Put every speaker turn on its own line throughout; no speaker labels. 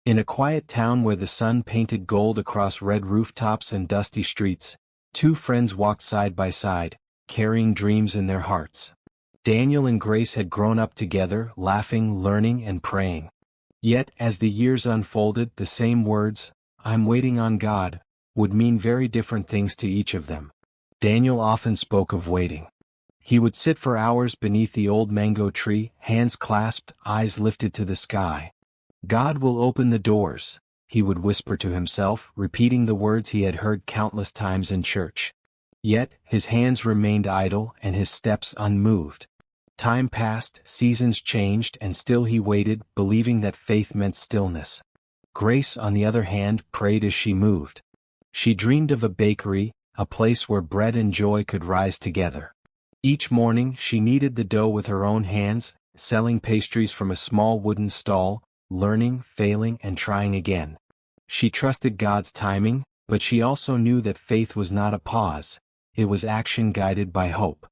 In a quiet town where the sun painted gold across red rooftops and dusty streets, two friends walked side by side, carrying dreams in their hearts. Daniel and Grace had grown up together, laughing, learning, and praying. Yet, as the years unfolded, the same words, "I'm waiting on God," would mean very different things to each of them. Daniel often spoke of waiting. He would sit for hours beneath the old mango tree, hands clasped, eyes lifted to the sky. "God will open the doors," he would whisper to himself, repeating the words he had heard countless times in church. Yet, his hands remained idle and his steps unmoved. Time passed, seasons changed, and still he waited, believing that faith meant stillness. Grace, on the other hand, prayed as she moved. She dreamed of a bakery, a place where bread and joy could rise together. Each morning she kneaded the dough with her own hands, selling pastries from a small wooden stall, learning, failing, and trying again. She trusted God's timing, but she also knew that faith was not a pause, it was action guided by hope.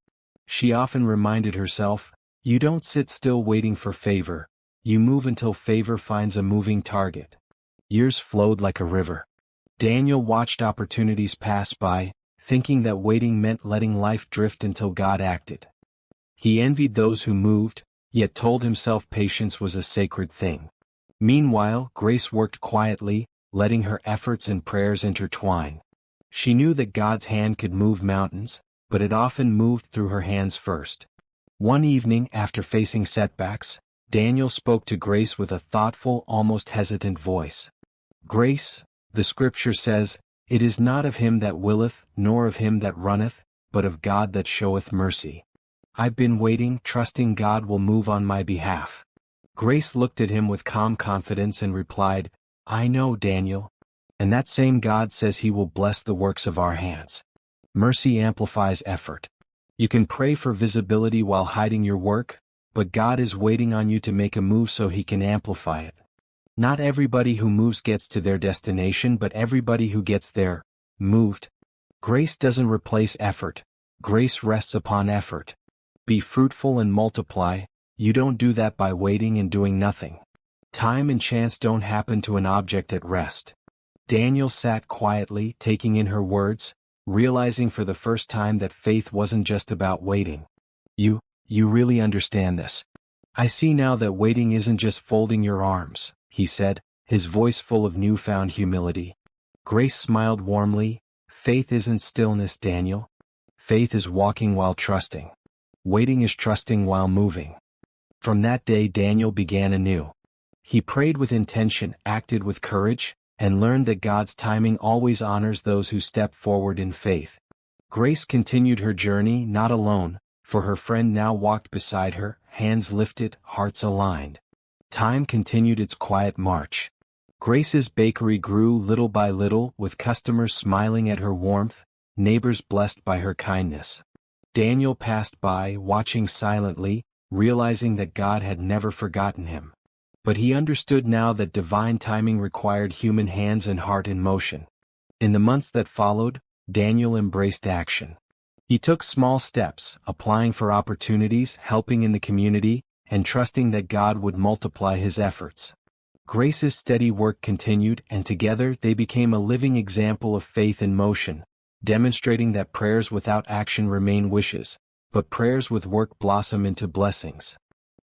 She often reminded herself, "You don't sit still waiting for favor, you move until favor finds a moving target." Years flowed like a river. Daniel watched opportunities pass by, thinking that waiting meant letting life drift until God acted. He envied those who moved, yet told himself patience was a sacred thing. Meanwhile, Grace worked quietly, letting her efforts and prayers intertwine. She knew that God's hand could move mountains, but it often moved through her hands first. One evening, after facing setbacks, Daniel spoke to Grace with a thoughtful, almost hesitant voice. "Grace, the scripture says, 'It is not of him that willeth, nor of him that runneth, but of God that showeth mercy.' I've been waiting, trusting God will move on my behalf." Grace looked at him with calm confidence and replied, "I know, Daniel. And that same God says he will bless the works of our hands." Mercy amplifies effort. You can pray for visibility while hiding your work, but God is waiting on you to make a move so he can amplify it. Not everybody who moves gets to their destination, but everybody who gets there, moved. Grace doesn't replace effort. Grace rests upon effort. Be fruitful and multiply. You don't do that by waiting and doing nothing. Time and chance don't happen to an object at rest. Daniel sat quietly, taking in her words, realizing for the first time that faith wasn't just about waiting. You really understand this. I see now that waiting isn't just folding your arms," he said, his voice full of newfound humility. Grace smiled warmly. "Faith isn't stillness, Daniel. Faith is walking while trusting. Waiting is trusting while moving." From that day Daniel began anew. He prayed with intention, acted with courage, and learned that God's timing always honors those who step forward in faith. Grace continued her journey not alone, for her friend now walked beside her, hands lifted, hearts aligned. Time continued its quiet march. Grace's bakery grew little by little, with customers smiling at her warmth, neighbors blessed by her kindness. Daniel passed by, watching silently, realizing that God had never forgotten him. But he understood now that divine timing required human hands and heart in motion. In the months that followed, Daniel embraced action. He took small steps, applying for opportunities, helping in the community, and trusting that God would multiply his efforts. Grace's steady work continued, and together they became a living example of faith in motion, demonstrating that prayers without action remain wishes, but prayers with work blossom into blessings.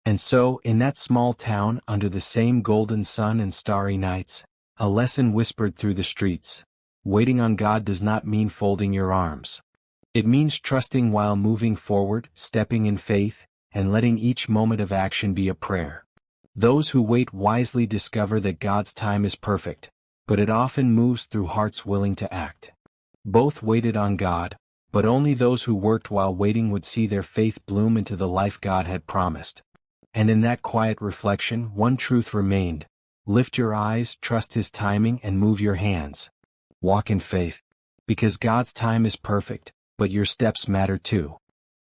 And so, in that small town, under the same golden sun and starry nights, a lesson whispered through the streets. Waiting on God does not mean folding your arms. It means trusting while moving forward, stepping in faith, and letting each moment of action be a prayer. Those who wait wisely discover that God's time is perfect, but it often moves through hearts willing to act. Both waited on God, but only those who worked while waiting would see their faith bloom into the life God had promised. And in that quiet reflection, one truth remained: lift your eyes, trust his timing, and move your hands. Walk in faith. Because God's time is perfect, but your steps matter too.